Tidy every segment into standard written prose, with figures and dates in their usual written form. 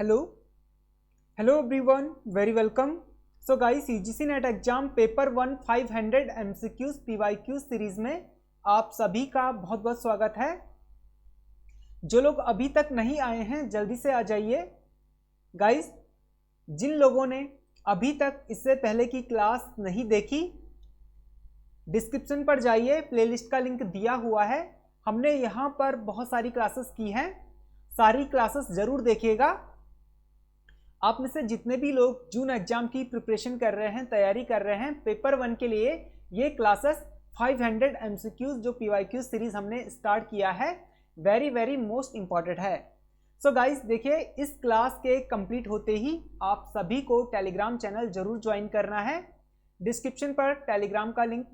Hello hello everyone, very welcome. So guys, UGC net exam paper 1 500 MCQs PYQ series में आप सभी का बहुत बहुत स्वागत है। जो लोग अभी तक नहीं आए हैं जल्दी से आ जाइए। गाइस, जिन लोगों ने अभी तक इससे पहले की क्लास नहीं देखी, डिस्क्रिप्शन पर जाइए, प्लेलिस्ट का लिंक दिया हुआ है। हमने यहाँ पर बहुत सारी क्लासेस की हैं, सारी क्लासेस जरूर देखिएगा। आप में से जितने भी लोग जून एग्जाम की प्रिपरेशन कर रहे हैं, तैयारी कर रहे हैं, पेपर 1 के लिए ये क्लासेस 500 एमसीक्यूज जो पीवाईक्यू सीरीज हमने स्टार्ट किया है, वेरी वेरी मोस्ट इंपॉर्टेंट है। सो गाइस, देखिए, इस क्लास के कंप्लीट होते ही आप सभी को टेलीग्राम चैनल जरूर ज्वाइन करना है। डिस्क्रिप्शन पर टेलीग्राम का लिंक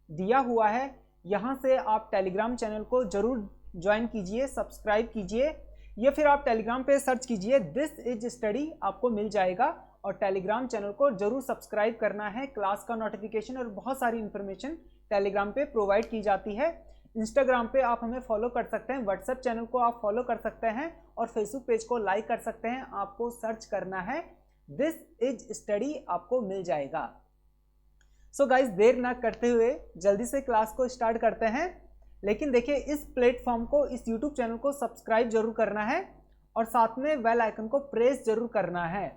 दिया हुआ है, यहाँ से आप टेलीग्राम चैनल को जरूर ज्वाइन कीजिए, सब्सक्राइब कीजिए, या फिर आप टेलीग्राम पे सर्च कीजिए दिस इज स्टडी, आपको मिल जाएगा। और टेलीग्राम चैनल को जरूर सब्सक्राइब करना है। क्लास का नोटिफिकेशन और बहुत सारी इंफॉर्मेशन टेलीग्राम पे प्रोवाइड की जाती है। इंस्टाग्राम पे आप हमें फॉलो कर सकते हैं, व्हाट्सएप चैनल को आप फॉलो कर सकते हैं और फेसबुक पेज को लाइक कर सकते हैं। आपको सर्च करना है दिस इज स्टडी, आपको मिल जाएगा। सो गाइज, देर ना करते हुए जल्दी से क्लास को स्टार्ट करते हैं। लेकिन देखिए, इस प्लेटफॉर्म को, इस यूट्यूब चैनल को सब्सक्राइब जरूर करना है और साथ में बेल आइकन को प्रेस जरूर करना है।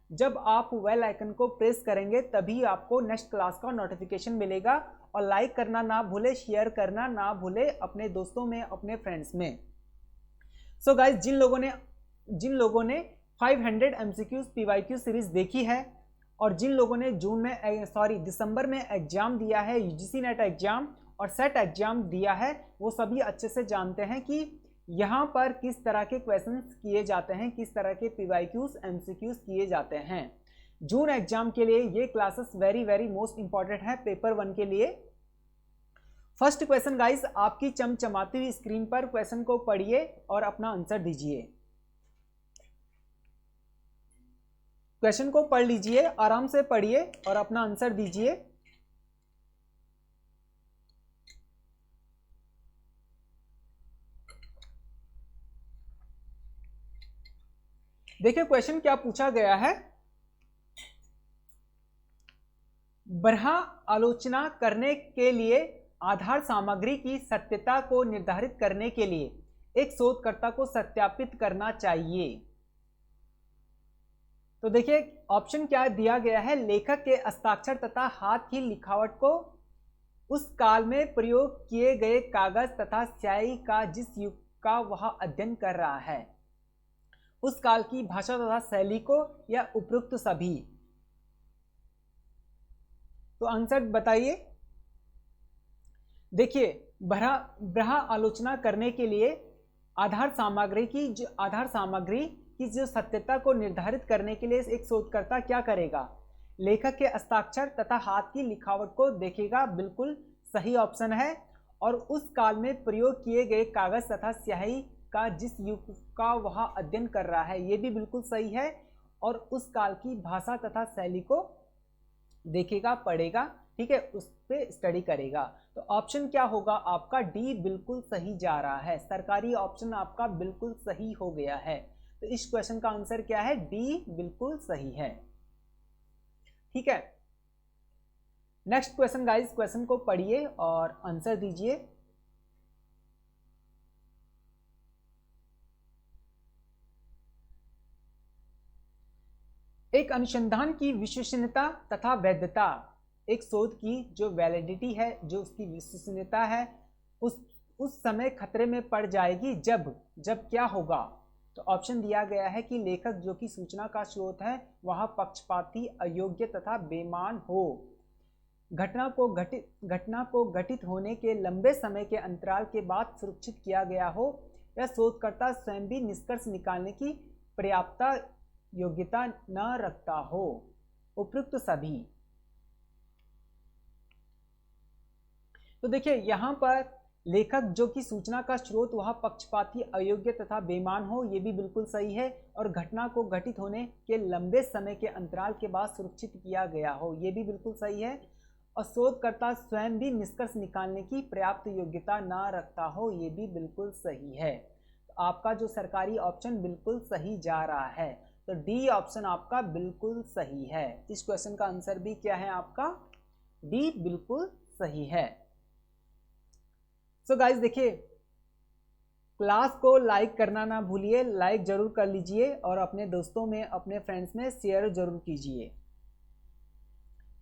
जब आप बेल आइकन को प्रेस करेंगे तभी आपको नेक्स्ट क्लास का नोटिफिकेशन मिलेगा। और लाइक करना ना भूले, शेयर करना ना भूले अपने दोस्तों में, अपने फ्रेंड्स में। सो गाइज, जिन लोगों ने 500 एमसीक्यूज पीवाईक्यू सीरीज देखी है और जिन लोगों ने दिसंबर में एग्जाम दिया है, यूजीसी नेट एग्जाम और सेट एग्जाम दिया है, वो सभी अच्छे से जानते हैं कि यहाँ पर किस तरह के क्वेश्चंस किए जाते हैं, किस तरह के पीवाईक्यूज एमसीक्यूज किए जाते हैं। जून एग्जाम के लिए ये classes very very most important है पेपर 1 के लिए। फर्स्ट क्वेश्चन गाइस, आपकी चमचमाती हुई स्क्रीन पर क्वेश्चन को पढ़िए और अपना आंसर दीजिए। क्वेश्चन को पढ़ लीजिए, आराम से पढ़िए और अपना आंसर दीजिए। देखिए, क्वेश्चन क्या पूछा गया है। बरहा आलोचना करने के लिए आधार सामग्री की सत्यता को निर्धारित करने के लिए एक शोधकर्ता को सत्यापित करना चाहिए। तो देखिए, ऑप्शन क्या दिया गया है। लेखक के हस्ताक्षर तथा हाथ की लिखावट को उस काल में प्रयोग किए गए कागज तथा स्याही का जिस युग का वह अध्ययन कर रहा है, उस काल की भाषा तथा शैली को, या उपरोक्त सभी। तो आंसर बताइए। देखिए, बरहा आलोचना करने के लिए आधार सामग्री की जो सत्यता को निर्धारित करने के लिए एक शोधकर्ता क्या करेगा, लेखक के हस्ताक्षर तथा हाथ की लिखावट को देखेगा। बिल्कुल सही ऑप्शन है। और उस काल में प्रयोग किए गए कागज तथा स्याही का जिस युग का वह अध्ययन कर रहा है, ये भी बिल्कुल सही है। और उस काल की भाषा तथा शैली को देखेगा, पढ़ेगा, ठीक है, उस पर स्टडी करेगा। तो ऑप्शन क्या होगा आपका? डी बिल्कुल सही जा रहा है। सरकारी ऑप्शन आपका बिल्कुल सही हो गया है। तो इस क्वेश्चन का आंसर क्या है? डी बिल्कुल सही है। ठीक है, नेक्स्ट क्वेश्चन गाइस, क्वेश्चन को पढ़िए और आंसर दीजिए। एक अनुसंधान की विश्वसनीयता तथा वैधता, एक शोध की जो वैलिडिटी है, जो उसकी विश्वसनीयता है, उस समय खतरे में पड़ जाएगी जब क्या होगा। तो ऑप्शन दिया गया है कि लेखक जो कि सूचना का स्रोत है वह पक्षपाती, अयोग्य तथा बेईमान हो, घटना को घटित होने के लंबे समय के अंतराल के बाद सुरक्षित किया गया हो, या शोधकर्ता स्वयं भी निष्कर्ष निकालने की पर्याप्त योग्यता न रखता हो, उपयुक्त सभी। तो देखिए, यहां पर लेखक जो कि सूचना का स्रोत वह पक्षपाती, अयोग्य तथा बेईमान हो, ये भी बिल्कुल सही है। और घटना को घटित होने के लंबे समय के अंतराल के बाद सुरक्षित किया गया हो, ये भी बिल्कुल सही है। और शोधकर्ता स्वयं भी निष्कर्ष निकालने की पर्याप्त योग्यता न रखता हो, ये भी बिल्कुल सही है। तो आपका जो सरकारी ऑप्शन बिल्कुल सही जा रहा है। तो डी ऑप्शन आपका बिल्कुल सही है। इस क्वेश्चन का आंसर भी क्या है आपका? डी बिल्कुल सही है। सो गाइस देखिए, क्लास को लाइक करना ना भूलिए, लाइक जरूर कर लीजिए और अपने दोस्तों में, अपने फ्रेंड्स में शेयर जरूर कीजिए,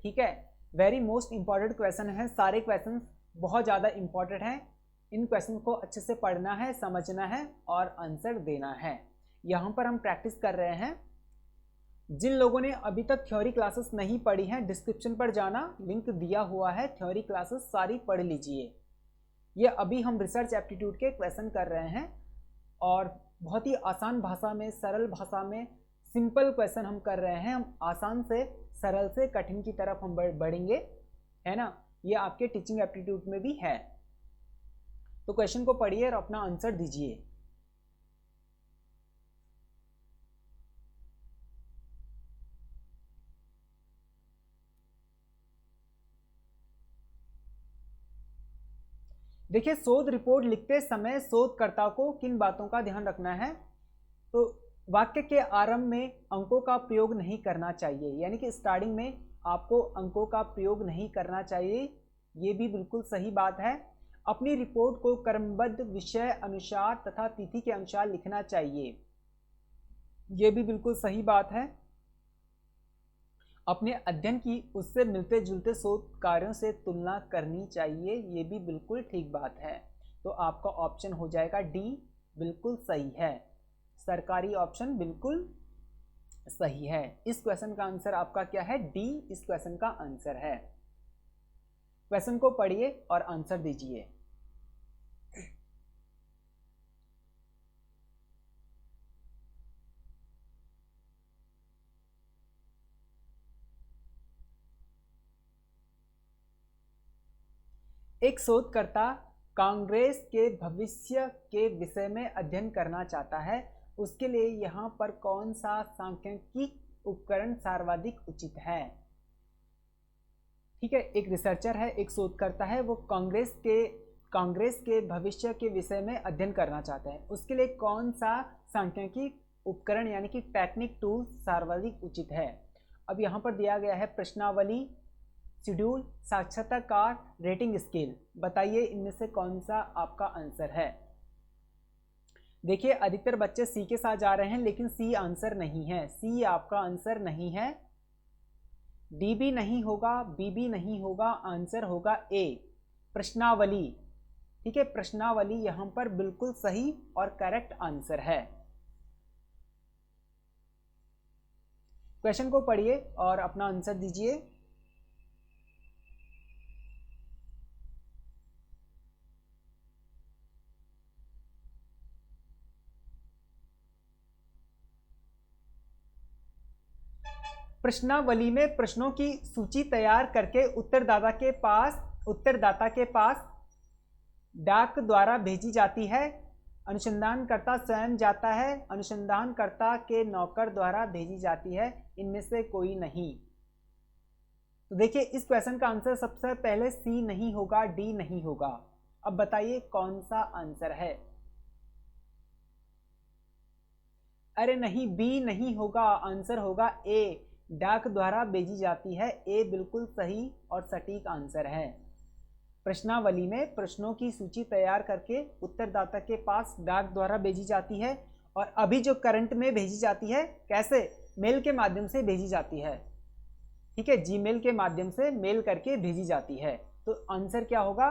ठीक है। वेरी मोस्ट इंपॉर्टेंट क्वेश्चन है, सारे क्वेश्चन बहुत ज़्यादा इंपॉर्टेंट हैं। इन क्वेश्चन को अच्छे से पढ़ना है, समझना है और आंसर देना है। यहाँ पर हम प्रैक्टिस कर रहे हैं। जिन लोगों ने अभी तक थ्योरी क्लासेस नहीं पढ़ी हैं, डिस्क्रिप्शन पर जाना, लिंक दिया हुआ है, थ्योरी क्लासेस सारी पढ़ लीजिए। ये अभी हम रिसर्च एप्टीट्यूड के क्वेश्चन कर रहे हैं और बहुत ही आसान भाषा में, सरल भाषा में सिंपल क्वेश्चन हम कर रहे हैं। हम आसान से सरल से कठिन की तरफ हम बढ़ेंगे, है ना। ये आपके टीचिंग एप्टीट्यूड में भी है। तो क्वेश्चन को पढ़िए और अपना आंसर दीजिए। देखिए, शोध रिपोर्ट लिखते समय शोधकर्ता को किन बातों का ध्यान रखना है? तो वाक्य के आरंभ में अंकों का प्रयोग नहीं करना चाहिए, यानी कि स्टार्टिंग में आपको अंकों का प्रयोग नहीं करना चाहिए, ये भी बिल्कुल सही बात है। अपनी रिपोर्ट को क्रमबद्ध विषय अनुसार तथा तिथि के अनुसार लिखना चाहिए, ये भी बिल्कुल सही बात है। अपने अध्ययन की उससे मिलते जुलते शोध कार्यों से तुलना करनी चाहिए, ये भी बिल्कुल ठीक बात है। तो आपका ऑप्शन हो जाएगा डी, बिल्कुल सही है। सरकारी ऑप्शन बिल्कुल सही है। इस क्वेश्चन का आंसर आपका क्या है? डी इस क्वेश्चन का आंसर है। क्वेश्चन को पढ़िए और आंसर दीजिए। एक शोधकर्ता कांग्रेस के भविष्य के विषय में अध्ययन करना चाहता है, उसके लिए यहाँ पर कौन सा सांख्यिकी उपकरण सर्वाधिक उचित है? ठीक है, एक रिसर्चर है, एक शोधकर्ता है, वो कांग्रेस के भविष्य के विषय में अध्ययन करना चाहते हैं, उसके लिए कौन सा सांख्यिकी उपकरण यानी कि टेक्निक टूल सर्वाधिक उचित है? अब यहाँ पर दिया गया है प्रश्नावली, शेड्यूल, साक्षरता, रेटिंग स्केल। बताइए इनमें से कौन सा आपका आंसर है? देखिए, अधिकतर बच्चे सी के साथ जा रहे हैं, लेकिन सी आंसर नहीं है। सी आपका आंसर नहीं है। डी भी नहीं होगा, बी भी नहीं होगा, आंसर होगा ए, प्रश्नावली। ठीक है, प्रश्नावली यहां पर बिल्कुल सही और करेक्ट आंसर है। क्वेश्चन को पढ़िए और अपना आंसर दीजिए। प्रश्नावली में प्रश्नों की सूची तैयार करके उत्तरदाता के पास डाक द्वारा भेजी जाती है। अनुसंधानकर्ता स्वयं जाता है, अनुसंधानकर्ता के नौकर द्वारा भेजी जाती है, इनमें से कोई नहीं। तो देखिए, इस क्वेश्चन का आंसर सबसे पहले सी नहीं होगा, डी नहीं होगा। अब बताइए कौन सा आंसर है? अरे नहीं, बी नहीं होगा, आंसर होगा ए, डाक द्वारा भेजी जाती है। ए बिल्कुल सही और सटीक आंसर है। प्रश्नावली में प्रश्नों की सूची तैयार करके उत्तरदाता के पास डाक द्वारा भेजी जाती है, और अभी जो करंट में भेजी जाती है, कैसे? मेल के माध्यम से भेजी जाती है। ठीक है, जीमेल के माध्यम से मेल करके भेजी जाती है। तो आंसर क्या होगा?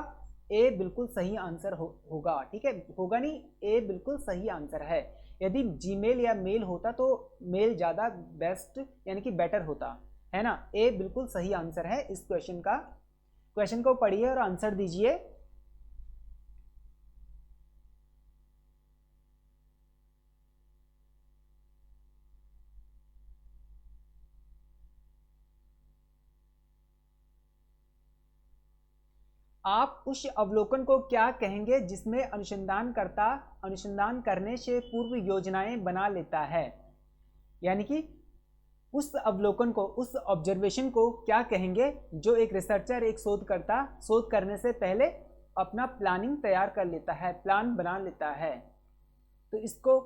ए बिल्कुल सही आंसर होगा। ठीक है, होगा नहीं, ए बिल्कुल सही आंसर है। यदि जीमेल या मेल होता तो मेल ज़्यादा बेस्ट यानी कि बेटर होता, है ना। ए बिल्कुल सही आंसर है इस क्वेश्चन का। क्वेश्चन को पढ़िए और आंसर दीजिए। आप उस अवलोकन को क्या कहेंगे जिसमें अनुसंधानकर्ता अनुसंधान करने से पूर्व योजनाएं बना लेता है? यानी कि उस अवलोकन को, उस ऑब्जर्वेशन को क्या कहेंगे जो एक रिसर्चर, एक शोधकर्ता शोध करने से पहले अपना प्लानिंग तैयार कर लेता है, प्लान बना लेता है। तो इसको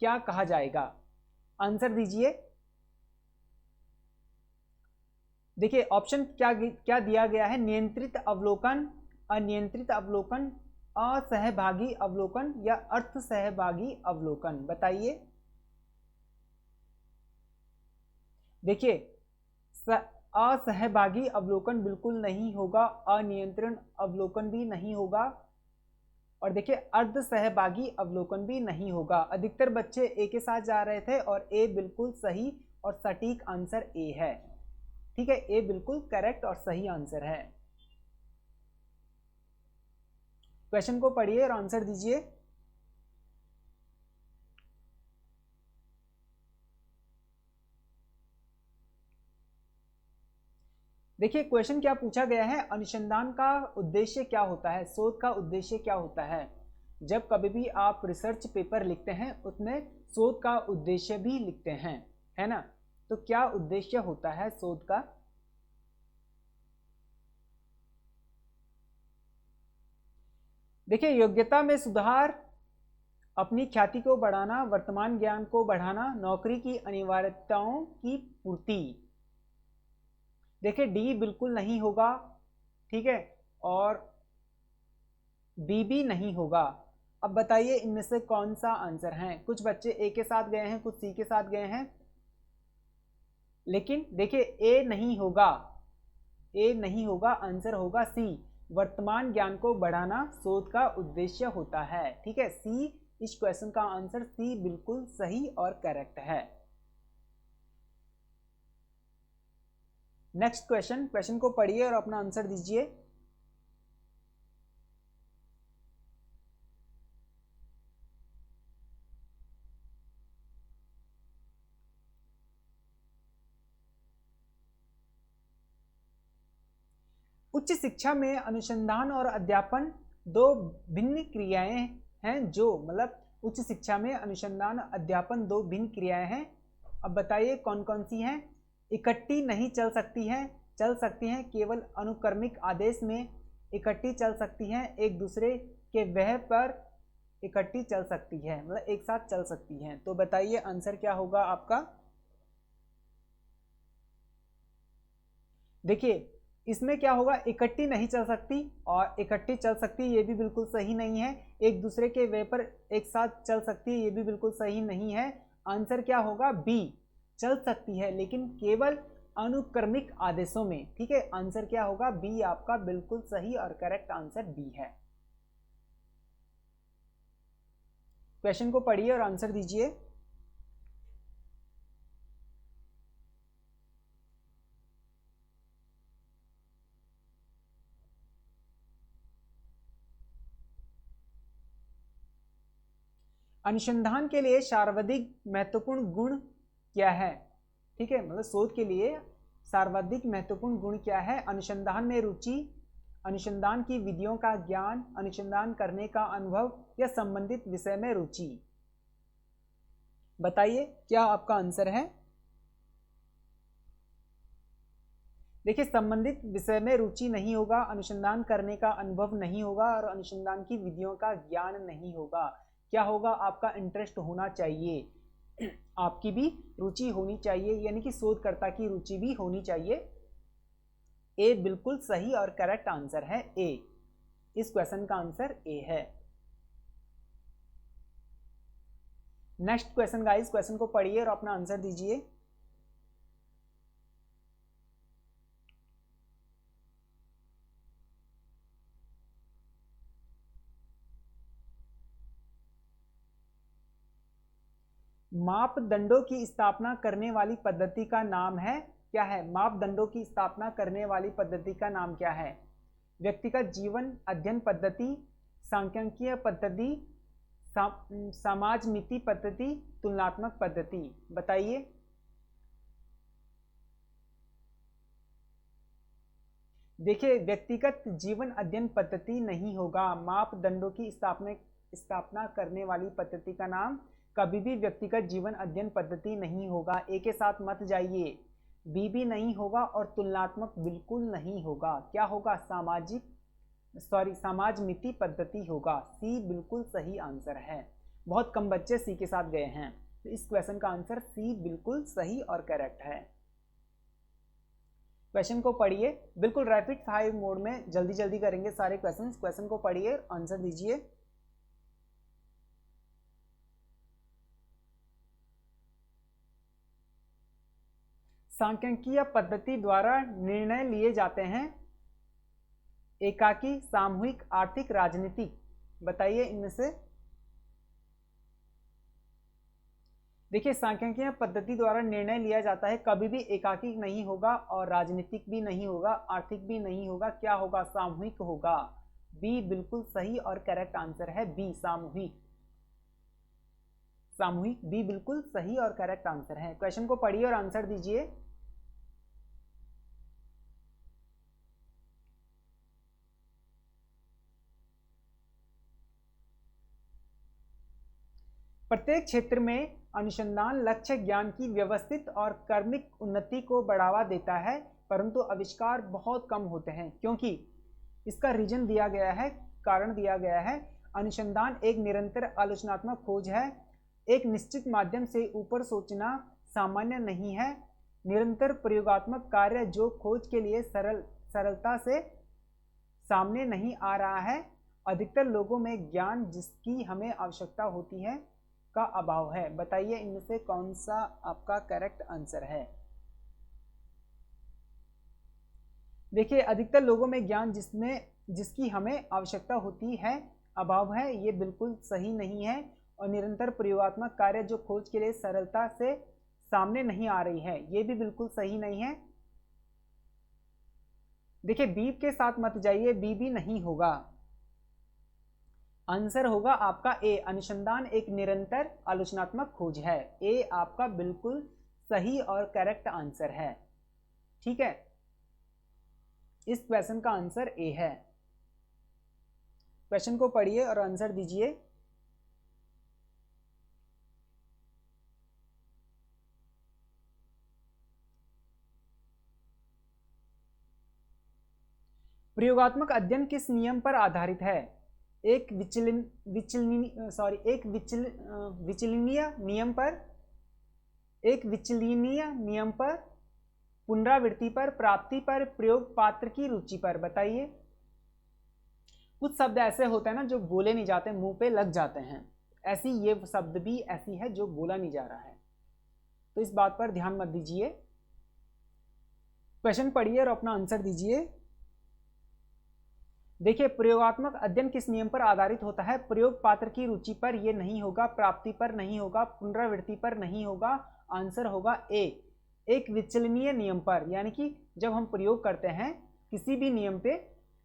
क्या कहा जाएगा? आंसर दीजिए। देखिए ऑप्शन क्या क्या दिया गया है, नियंत्रित अवलोकन, अनियंत्रित अवलोकन, असहभागी अवलोकन या अर्थ सहभागी अवलोकन। बताइए। देखिए असहभागी अवलोकन बिल्कुल नहीं होगा, अनियंत्रण अवलोकन भी नहीं होगा, और देखिए अर्ध सहभागी अवलोकन भी नहीं होगा। अधिकतर बच्चे ए के साथ जा रहे थे और ए बिल्कुल सही और सटीक आंसर ए है। ठीक है, ए बिल्कुल करेक्ट और सही आंसर है। क्वेश्चन को पढ़िए और आंसर दीजिए। देखिए क्वेश्चन क्या पूछा गया है, अनुसंधान का उद्देश्य क्या होता है, शोध का उद्देश्य क्या होता है। जब कभी भी आप रिसर्च पेपर लिखते हैं उसमें शोध का उद्देश्य भी लिखते हैं, है ना। तो क्या उद्देश्य होता है शोध का? देखिए योग्यता में सुधार, अपनी ख्याति को बढ़ाना, वर्तमान ज्ञान को बढ़ाना, नौकरी की अनिवार्यताओं की पूर्ति। देखिए डी बिल्कुल नहीं होगा, ठीक है, और बी भी नहीं होगा। अब बताइए इनमें से कौन सा आंसर है। कुछ बच्चे ए के साथ गए हैं, कुछ सी के साथ गए हैं, लेकिन देखिए ए नहीं होगा, ए नहीं होगा, आंसर होगा सी, वर्तमान ज्ञान को बढ़ाना शोध का उद्देश्य होता है। ठीक है, सी, इस क्वेश्चन का आंसर सी बिल्कुल सही और करेक्ट है। नेक्स्ट क्वेश्चन, क्वेश्चन को पढ़िए और अपना आंसर दीजिए। उच्च शिक्षा में अनुसंधान और अध्यापन दो भिन्न क्रियाएं हैं, जो मतलब उच्च शिक्षा में अनुसंधान अध्यापन दो भिन्न क्रियाएं हैं। अब बताइए कौन कौन सी हैं। इकट्ठी नहीं चल सकती हैं, चल सकती हैं केवल अनुक्रमिक आदेश में इकट्ठी चल सकती हैं, एक दूसरे के वह पर इकट्ठी चल सकती है, मतलब एक साथ चल सकती हैं। तो बताइए आंसर क्या होगा आपका। देखिए इसमें क्या होगा, इकट्ठी नहीं चल सकती और इकट्ठी चल सकती, ये भी बिल्कुल सही नहीं है। एक दूसरे के वे पर एक साथ चल सकती है, ये भी बिल्कुल सही नहीं है। आंसर क्या होगा, बी, चल सकती है लेकिन केवल अनुक्रमिक आदेशों में। ठीक है, आंसर क्या होगा, बी आपका बिल्कुल सही और करेक्ट आंसर बी है। क्वेश्चन को पढ़िए और आंसर दीजिए। अनुसंधान के लिए सर्वाधिक महत्वपूर्ण गुण क्या है। ठीक है, मतलब शोध के लिए सर्वाधिक महत्वपूर्ण गुण क्या है। अनुसंधान में रुचि, अनुसंधान की विधियों का ज्ञान, अनुसंधान करने का अनुभव या संबंधित विषय में रुचि। बताइए क्या आपका आंसर है। देखिए संबंधित विषय में रुचि नहीं होगा, अनुसंधान करने का अनुभव नहीं होगा और अनुसंधान की विधियों का ज्ञान नहीं होगा। क्या होगा, आपका इंटरेस्ट होना चाहिए, आपकी भी रुचि होनी चाहिए, यानी कि शोधकर्ता की रुचि भी होनी चाहिए। ए बिल्कुल सही और करेक्ट आंसर है ए, इस क्वेश्चन का आंसर ए है। नेक्स्ट क्वेश्चन गाइस, क्वेश्चन को पढ़िए और अपना आंसर दीजिए। मापदंडों की स्थापना करने वाली पद्धति का नाम है, क्या है। मापदंडों की स्थापना करने वाली पद्धति का नाम क्या है। व्यक्तिगत जीवन अध्ययन पद्धति, सांख्यिकीय पद्धति, समाजमिति पद्धति, तुलनात्मक पद्धति। बताइए। देखिए व्यक्तिगत जीवन अध्ययन पद्धति नहीं होगा, मापदंडों की स्थापना करने वाली पद्धति का नाम कभी भी व्यक्तिगत जीवन अध्ययन पद्धति नहीं होगा। ए के साथ मत जाइए, बी भी नहीं होगा और तुलनात्मक बिल्कुल नहीं होगा। क्या होगा, समाजमिति पद्धति होगा। सी बिल्कुल सही आंसर है। बहुत कम बच्चे सी के साथ गए हैं। तो इस क्वेश्चन का आंसर सी बिल्कुल सही और करेक्ट है। क्वेश्चन को पढ़िए, बिल्कुल रैपिड फायर मोड में जल्दी जल्दी करेंगे सारे क्वेश्चन। क्वेश्चन को पढ़िए, आंसर दीजिए। सांख्यिकीय पद्धति द्वारा निर्णय लिए जाते हैं एकाकी, सामूहिक, आर्थिक, राजनीतिक। बताइए इनमें से। देखिए, सांख्यिकीय पद्धति द्वारा निर्णय लिया जाता है, कभी भी एकाकी नहीं होगा और राजनीतिक भी नहीं होगा, आर्थिक भी नहीं होगा। क्या होगा? सामूहिक होगा। बी बिल्कुल सही और करेक्ट आंसर है, बी सामूहिक। सामूहिक बी बिल्कुल सही और करेक्ट आंसर है। क्वेश्चन को पढ़िए और आंसर दीजिए। प्रत्येक क्षेत्र में अनुसंधान लक्ष्य ज्ञान की व्यवस्थित और क्रमिक उन्नति को बढ़ावा देता है, परंतु आविष्कार बहुत कम होते हैं, क्योंकि इसका रीजन दिया गया है, कारण दिया गया है। अनुसंधान एक निरंतर आलोचनात्मक खोज है। एक निश्चित माध्यम से ऊपर सोचना सामान्य नहीं है। निरंतर प्रयोगात्मक कार्य जो खोज के लिए सरलता से सामने नहीं आ रहा है। अधिकतर लोगों में ज्ञान जिसकी हमें आवश्यकता होती है का अभाव है। बताइए इनमें से कौन सा आपका करेक्ट आंसर है। देखिए, अधिकतर लोगों में ज्ञान जिसकी हमें आवश्यकता होती है अभाव है, ये बिल्कुल सही नहीं है। और निरंतर प्रयोगात्मक कार्य जो खोज के लिए सरलता से सामने नहीं आ रही है, ये भी बिल्कुल सही नहीं है। देखिए, बी के साथ मत जाइए, बी भी नहीं होगा। आंसर होगा आपका ए, अनुसंधान एक निरंतर आलोचनात्मक खोज है। ए आपका बिल्कुल सही और करेक्ट आंसर है। ठीक है, इस क्वेश्चन का आंसर ए है। क्वेश्चन को पढ़िए और आंसर दीजिए। प्रयोगात्मक अध्ययन किस नियम पर आधारित है? एक विचलनीय नियम पर, एक विचलनीय नियम पर, पुनरावृत्ति पर, प्राप्ति पर, प्रयोग पात्र की रुचि पर। बताइए। कुछ शब्द ऐसे होते हैं ना जो बोले नहीं जाते, मुंह पे लग जाते हैं। ऐसी ये शब्द भी ऐसी है जो बोला नहीं जा रहा है, तो इस बात पर ध्यान मत दीजिए। क्वेश्चन पढ़िए और अपना आंसर दीजिए। देखिए, प्रयोगात्मक अध्ययन किस नियम पर आधारित होता है? प्रयोग पात्र की रुचि पर, ये नहीं होगा। प्राप्ति पर नहीं होगा। पुनरावृत्ति पर नहीं होगा। आंसर होगा ए, एक विचलनीय नियम पर। यानी कि जब हम प्रयोग करते हैं किसी भी नियम पे,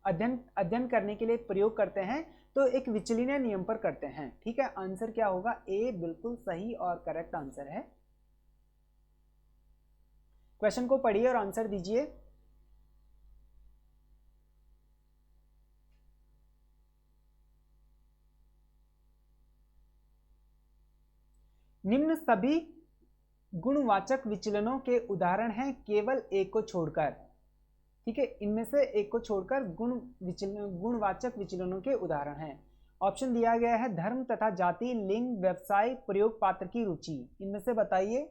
अध्ययन करने के लिए प्रयोग करते हैं, तो एक विचलनीय नियम पर करते हैं। ठीक है, आंसर क्या होगा? ए बिल्कुल सही और करेक्ट आंसर है। क्वेश्चन को पढ़िए और आंसर दीजिए। निम्न सभी गुणवाचक विचलनों के उदाहरण हैं केवल एक को छोड़कर। ठीक है, इनमें से एक को छोड़कर गुणवाचक विचलनों के उदाहरण हैं। ऑप्शन दिया गया है धर्म तथा जाति, लिंग, व्यवसाय, प्रयोग पात्र की रुचि। इनमें से बताइए।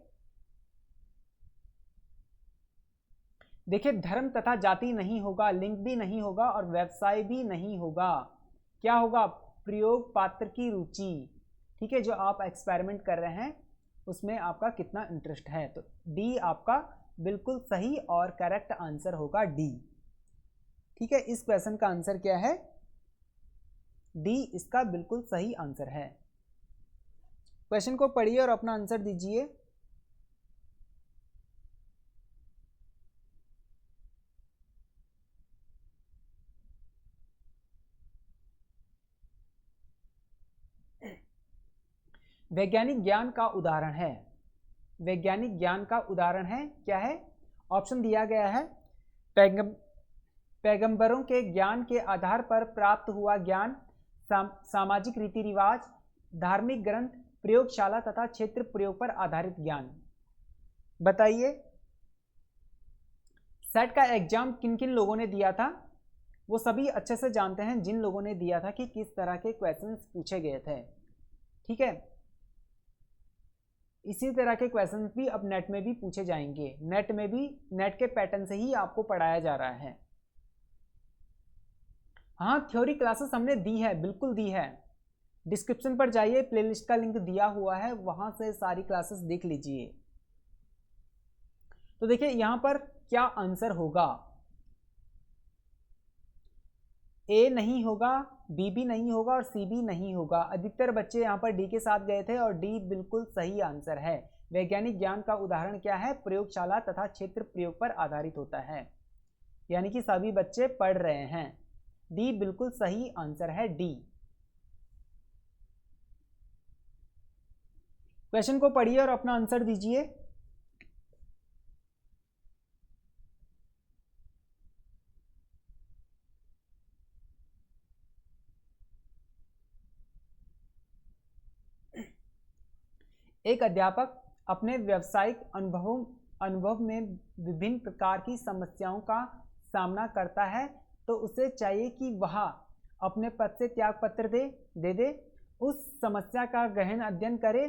देखिए, धर्म तथा जाति नहीं होगा, लिंग भी नहीं होगा और व्यवसाय भी नहीं होगा। क्या होगा? प्रयोग पात्र की रुचि। ठीक है, जो आप एक्सपेरिमेंट कर रहे हैं उसमें आपका कितना इंटरेस्ट है। तो डी आपका बिल्कुल सही और करेक्ट आंसर होगा, डी। ठीक है, इस क्वेश्चन का आंसर क्या है? डी इसका बिल्कुल सही आंसर है। क्वेश्चन को पढ़िए और अपना आंसर दीजिए। वैज्ञानिक ज्ञान का उदाहरण है। वैज्ञानिक ज्ञान का उदाहरण है, क्या है? ऑप्शन दिया गया है पैगंबरों के ज्ञान के आधार पर प्राप्त हुआ ज्ञान, सामाजिक रीति रिवाज, धार्मिक ग्रंथ, प्रयोगशाला तथा क्षेत्र प्रयोग पर आधारित ज्ञान। बताइए। सेट का एग्जाम किन किन लोगों ने दिया था? वो सभी अच्छे से जानते हैं जिन लोगों ने दिया था कि किस तरह के क्वेश्चंस पूछे गए थे। ठीक है। इसी तरह के क्वेश्चन भी अब नेट में भी पूछे जाएंगे, नेट में भी नेट के पैटर्न से ही आपको पढ़ाया जा रहा है। हाँ, थ्योरी क्लासेस हमने दी है, बिल्कुल दी है। डिस्क्रिप्शन पर जाइए, प्लेलिस्ट का लिंक दिया हुआ है, वहां से सारी क्लासेस देख लीजिए। तो देखिए यहां पर क्या आंसर होगा, ए नहीं होगा, बी भी नहीं होगा और सी भी नहीं होगा। अधिकतर बच्चे यहां पर डी के साथ गए थे और डी बिल्कुल सही आंसर है। वैज्ञानिक ज्ञान का उदाहरण क्या है, प्रयोगशाला तथा क्षेत्र प्रयोग पर आधारित होता है। यानी कि सभी बच्चे पढ़ रहे हैं, डी बिल्कुल सही आंसर है, डी। क्वेश्चन को पढ़िए और अपना आंसर दीजिए। एक अध्यापक अपने व्यावसायिक अनुभव में विभिन्न प्रकार की समस्याओं का सामना करता है, तो उसे चाहिए कि वह अपने पद से त्याग पत्र दे दे, उस समस्या का गहन अध्ययन करे,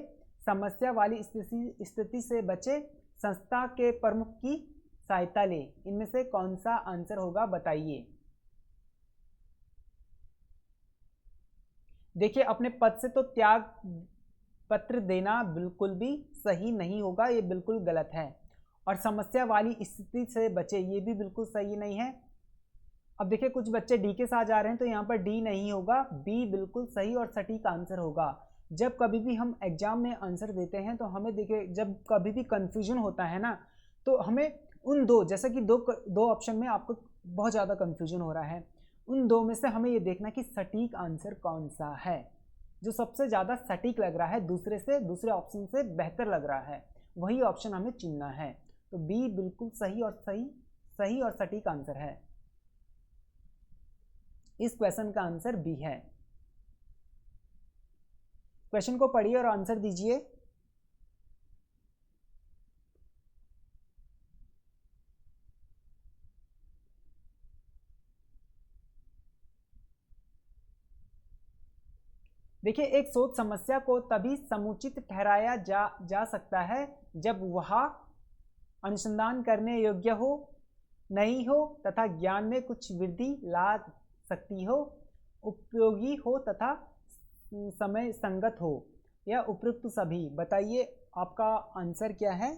समस्या वाली स्थिति से बचे, संस्था के प्रमुख की सहायता ले। इनमें से कौन सा आंसर होगा बताइए। देखिए अपने पद से तो त्याग पत्र देना बिल्कुल भी सही नहीं होगा, ये बिल्कुल गलत है। और समस्या वाली स्थिति से बचे, ये भी बिल्कुल सही नहीं है। अब देखिए कुछ बच्चे डी के साथ जा रहे हैं, तो यहाँ पर डी नहीं होगा, बी बिल्कुल सही और सटीक आंसर होगा। जब कभी भी हम एग्जाम में आंसर देते हैं तो हमें देखिए जब कभी भी कंफ्यूजन होता है ना, तो हमें उन दो, जैसे कि दो ऑप्शन में आपको बहुत ज़्यादा कंफ्यूजन हो रहा है, उन दो में से हमें ये देखना कि सटीक आंसर कौन सा है, जो सबसे ज़्यादा सटीक लग रहा है, दूसरे ऑप्शन से बेहतर लग रहा है, वही ऑप्शन हमें चुनना है। तो बी बिल्कुल सही और सटीक आंसर है। इस क्वेश्चन का आंसर बी है। क्वेश्चन को पढ़िए और आंसर दीजिए। देखिए एक शोध समस्या को तभी समुचित ठहराया जा सकता है जब वह अनुसंधान करने योग्य हो, नहीं हो तथा ज्ञान में कुछ वृद्धि ला सकती हो, उपयोगी हो तथा समय संगत हो, या उपयुक्त सभी। बताइए आपका आंसर क्या है।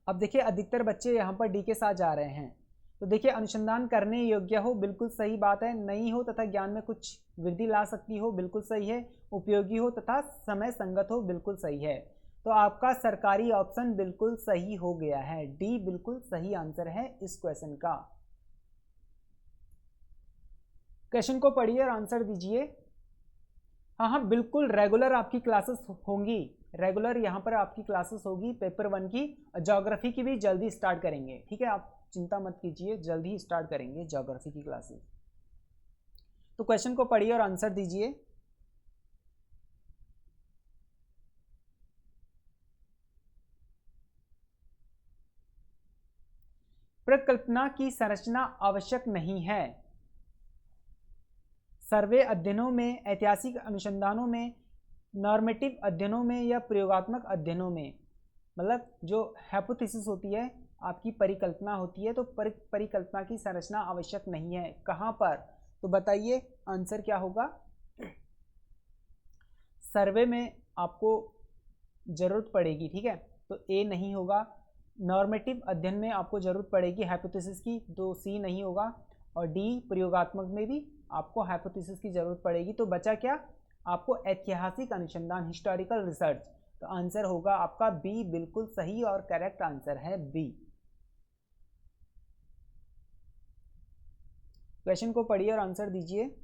अब देखिए अधिकतर बच्चे यहाँ पर डी के साथ जा रहे हैं, तो देखिए अनुसंधान करने योग्य हो बिल्कुल सही बात है, नहीं हो तथा ज्ञान में कुछ वृद्धि ला सकती हो बिल्कुल सही है, उपयोगी हो तथा समय संगत हो बिल्कुल सही है। तो आपका सरकारी ऑप्शन बिल्कुल सही हो गया है, डी बिल्कुल सही आंसर है इस क्वेश्चन का। क्वेश्चन को पढ़िए और आंसर दीजिए। हाँ बिल्कुल रेगुलर आपकी क्लासेस होंगी, रेगुलर यहाँ पर आपकी क्लासेस होगी पेपर 1 की। ज्योग्राफी की भी जल्दी स्टार्ट करेंगे, ठीक है, आप चिंता मत कीजिए, जल्दी ही स्टार्ट करेंगे ज्योग्राफी की क्लासेस। तो क्वेश्चन को पढ़िए और आंसर दीजिए। प्रकल्पना की संरचना आवश्यक नहीं है। सर्वे अध्ययनों में, ऐतिहासिक अनुसंधानों में, नॉर्मेटिव अध्ययनों में या प्रयोगात्मक अध्ययनों में, मतलब जो हाइपोथेसिस होती है, आपकी परिकल्पना होती है, तो परिकल्पना की संरचना आवश्यक नहीं है। कहाँ पर, तो बताइए आंसर क्या होगा। सर्वे में आपको जरूरत पड़ेगी, ठीक है, तो ए नहीं होगा। नॉर्मेटिव अध्ययन में आपको जरूरत पड़ेगी हाइपोथेसिस की, तो सी नहीं होगा। और डी प्रयोगात्मक में भी आपको हाइपोथेसिस की जरूरत पड़ेगी। तो बचा क्या, आपको ऐतिहासिक अनुसंधान, हिस्टोरिकल रिसर्च। तो आंसर होगा आपका बी बिल्कुल सही और करेक्ट आंसर है बी। क्वेश्चन को पढ़िए और आंसर दीजिए।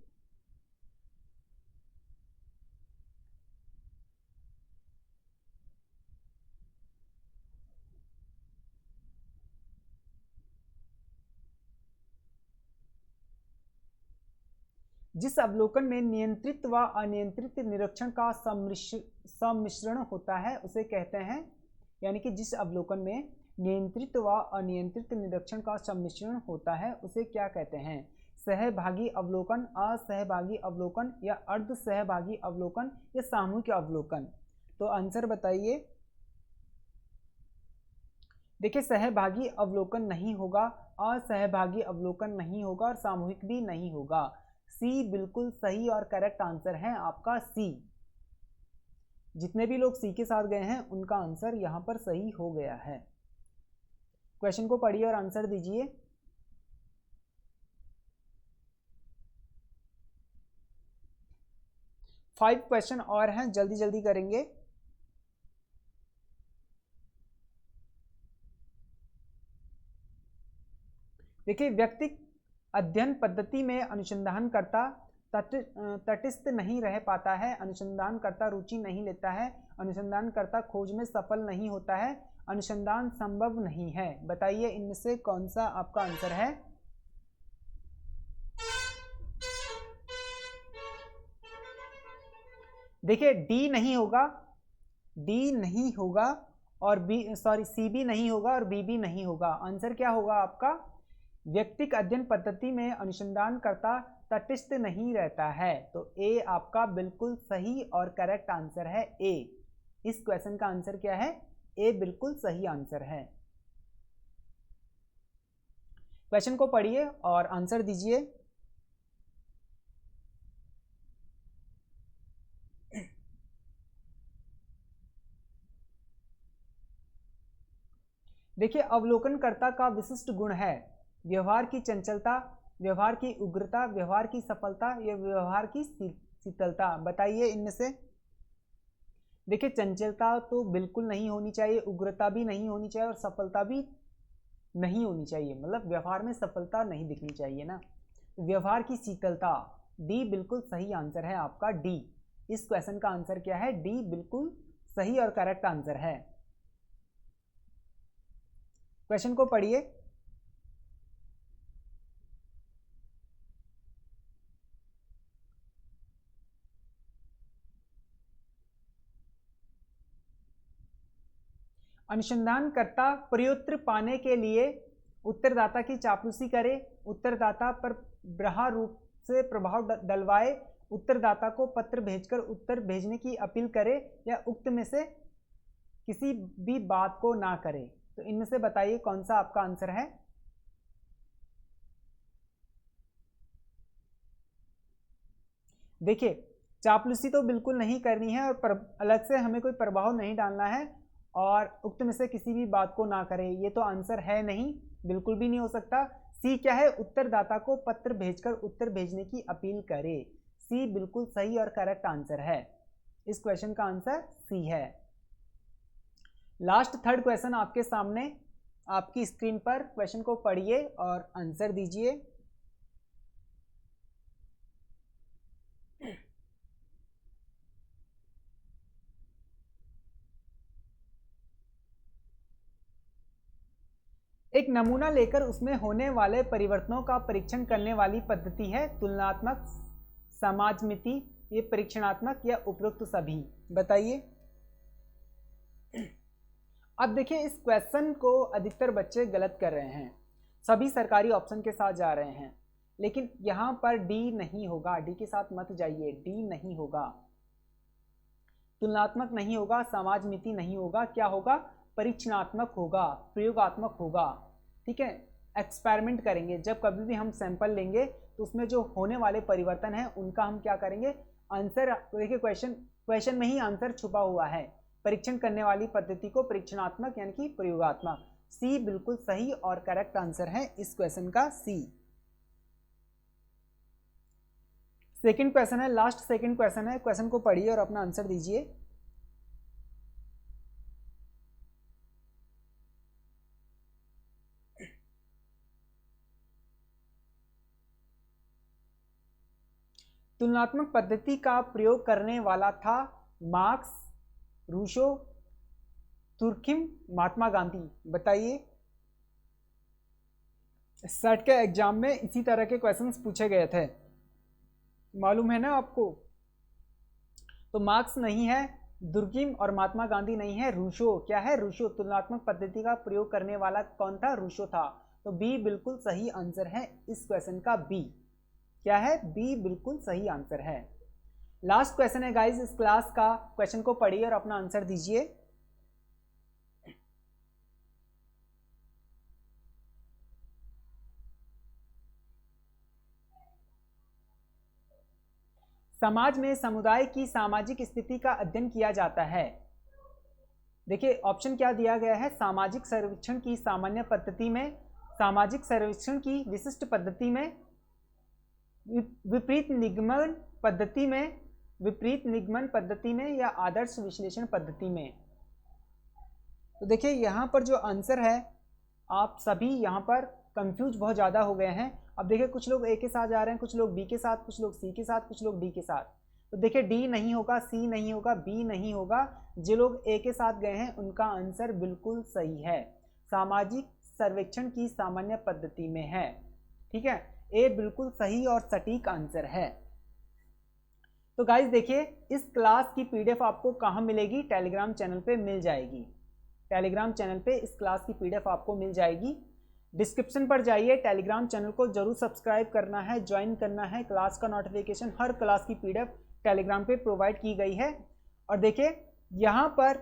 जिस अवलोकन में नियंत्रित व अनियंत्रित निरीक्षण का सम्मिश्रण होता है उसे कहते हैं, यानी कि जिस अवलोकन में नियंत्रित व अनियंत्रित निरीक्षण का सम्मिश्रण होता है उसे क्या कहते हैं। सहभागी अवलोकन, असहभागी अवलोकन या अर्ध सहभागी अवलोकन या सामूहिक अवलोकन? तो आंसर बताइए। देखिए सहभागी अवलोकन नहीं होगा, असहभागी अवलोकन नहीं होगा और सामूहिक भी नहीं होगा। सी बिल्कुल सही और करेक्ट आंसर है आपका सी। जितने भी लोग सी के साथ गए हैं उनका आंसर यहां पर सही हो गया है। क्वेश्चन को पढ़िए और आंसर दीजिए। फाइव क्वेश्चन और हैं, जल्दी जल्दी करेंगे। देखिए व्यक्तिक अध्ययन पद्धति में अनुसंधानकर्ता तटस्थ नहीं रह पाता है, अनुसंधानकर्ता रुचि नहीं लेता है, अनुसंधानकर्ता खोज में सफल नहीं होता है, अनुसंधान संभव नहीं है। बताइए इनमें से कौन सा आपका आंसर है? देखिए डी नहीं होगा, डी नहीं होगा और बी सॉरी सी भी नहीं होगा और बी भी नहीं होगा। आंसर क्या होगा आपका? व्यक्तिक अध्ययन पद्धति में अनुसंधानकर्ता तटस्थ नहीं रहता है। तो ए आपका बिल्कुल सही और करेक्ट आंसर है ए। इस क्वेश्चन का आंसर क्या है? ए बिल्कुल सही आंसर है। क्वेश्चन को पढ़िए और आंसर दीजिए। देखिए अवलोकनकर्ता का विशिष्ट गुण है व्यवहार की चंचलता, व्यवहार की उग्रता, व्यवहार की सफलता या व्यवहार की शीतलता। बताइए इनमें से। देखिए चंचलता तो बिल्कुल नहीं होनी चाहिए, उग्रता भी नहीं होनी चाहिए और सफलता भी नहीं होनी चाहिए, मतलब व्यवहार में सफलता नहीं दिखनी चाहिए ना। व्यवहार की शीतलता, डी बिल्कुल सही आंसर है आपका डी। इस क्वेश्चन का आंसर क्या है? डी बिल्कुल सही और करेक्ट आंसर है। क्वेश्चन को पढ़िए। अनुसंधानकर्ता प्रत्युत्तर पाने के लिए उत्तरदाता की चापलूसी करे, उत्तरदाता पर बाह्य रूप से प्रभाव डलवाए, उत्तरदाता को पत्र भेजकर उत्तर भेजने की अपील करे या उक्त में से किसी भी बात को ना करे। तो इनमें से बताइए कौन सा आपका आंसर है? देखिए चापलूसी तो बिल्कुल नहीं करनी है और अलग से हमें कोई प्रभाव नहीं डालना है और उक्त में से किसी भी बात को ना करे, ये तो आंसर है नहीं, बिल्कुल भी नहीं हो सकता। सी क्या है? उत्तरदाता को पत्र भेजकर उत्तर भेजने की अपील करे। सी बिल्कुल सही और करेक्ट आंसर है। इस क्वेश्चन का आंसर सी है। लास्ट थर्ड क्वेश्चन आपके सामने आपकी स्क्रीन पर। क्वेश्चन को पढ़िए और आंसर दीजिए। एक नमूना लेकर उसमें होने वाले परिवर्तनों का परीक्षण करने वाली पद्धति है तुलनात्मक, समाजमिति, ये परीक्षणात्मक या उपरोक्त सभी। बताइए। अब देखिए इस क्वेश्चन को अधिकतर बच्चे गलत कर रहे हैं, सभी सरकारी ऑप्शन के साथ जा रहे हैं, लेकिन यहां पर डी नहीं होगा, डी के साथ मत जाइए, डी नहीं होगा, तुलनात्मक नहीं होगा, समाजमिति नहीं होगा, क्या होगा? परीक्षणात्मक होगा, प्रयोगात्मक होगा। ठीक है, एक्सपेरिमेंट करेंगे। जब कभी भी हम सैंपल लेंगे तो उसमें जो होने वाले परिवर्तन है उनका हम क्या करेंगे? आंसर देखिए, क्वेश्चन में ही आंसर छुपा हुआ है। परीक्षण करने वाली पद्धति को परीक्षणात्मक यानी कि प्रयोगात्मक। सी बिल्कुल सही और करेक्ट आंसर है इस क्वेश्चन का, सी। सेकंड क्वेश्चन है, लास्ट सेकंड क्वेश्चन है। क्वेश्चन को पढ़िए और अपना आंसर दीजिए। तुलनात्मक पद्धति का प्रयोग करने वाला था मार्क्स, रूसो, तुर्खिम, महात्मा गांधी। बताइए। सेट के एग्जाम में इसी तरह के क्वेश्चंस पूछे गए थे, मालूम है ना आपको? तो मार्क्स नहीं है, दुर्गिम और महात्मा गांधी नहीं है, रूसो। क्या है? रूसो। तुलनात्मक पद्धति का प्रयोग करने वाला कौन था? रूसो था। तो बी बिल्कुल सही आंसर है इस क्वेश्चन का, बी। क्या है? बी बिल्कुल सही आंसर है। लास्ट क्वेश्चन है गाइज इस क्लास का, क्वेश्चन को पढ़िए और अपना आंसर दीजिए। समाज में समुदाय की सामाजिक स्थिति का अध्ययन किया जाता है। देखिए ऑप्शन क्या दिया गया है, सामाजिक सर्वेक्षण की सामान्य पद्धति में, सामाजिक सर्वेक्षण की विशिष्ट पद्धति में, विपरीत निगमन पद्धति में, विपरीत निगमन पद्धति में या आदर्श विश्लेषण पद्धति में। तो देखिए यहाँ पर जो आंसर है, आप सभी यहाँ पर कंफ्यूज बहुत ज़्यादा हो गए हैं। अब देखिए कुछ लोग ए के साथ जा रहे हैं, कुछ लोग बी के साथ, कुछ लोग सी के साथ, कुछ लोग डी के साथ। तो देखिए डी नहीं होगा, सी नहीं होगा, बी नहीं होगा। जो लोग ए के साथ गए हैं उनका आंसर बिल्कुल सही है, सामाजिक सर्वेक्षण की सामान्य पद्धति में है। ठीक है, ए बिल्कुल सही और सटीक आंसर है। तो गाइज देखिए इस क्लास की पीडीएफ आपको कहाँ मिलेगी? टेलीग्राम चैनल पे मिल जाएगी। टेलीग्राम चैनल पे इस क्लास की पीडीएफ आपको मिल जाएगी। डिस्क्रिप्शन पर जाइए, टेलीग्राम चैनल को जरूर सब्सक्राइब करना है, ज्वाइन करना है। क्लास का नोटिफिकेशन, हर क्लास की पीडीएफ टेलीग्राम पे प्रोवाइड की गई है। और देखिए यहाँ पर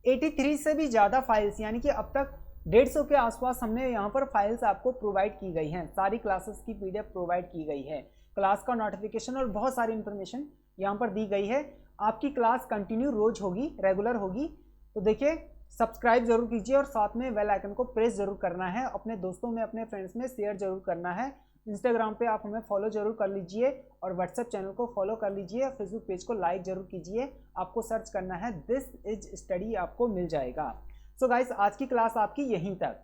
83 से भी ज़्यादा फाइल्स, यानी कि अब तक 150 के आसपास हमने यहाँ पर फाइल्स आपको प्रोवाइड की गई हैं। सारी क्लासेस की पीडीएफ प्रोवाइड की गई है, क्लास का नोटिफिकेशन और बहुत सारी इन्फॉर्मेशन यहाँ पर दी गई है। आपकी क्लास कंटिन्यू रोज होगी, रेगुलर होगी। तो देखिए सब्सक्राइब जरूर कीजिए और साथ में बेल आइकन को प्रेस जरूर करना है, अपने दोस्तों में, अपने फ्रेंड्स में शेयर जरूर करना है। इंस्टाग्राम पे आप हमें फॉलो जरूर कर लीजिए और व्हाट्सएप चैनल को फॉलो कर लीजिए, फेसबुक पेज को लाइक जरूर कीजिए। आपको सर्च करना है दिस इज स्टडी, आपको मिल जाएगा। सो गाइस आज की क्लास आपकी यहीं तक।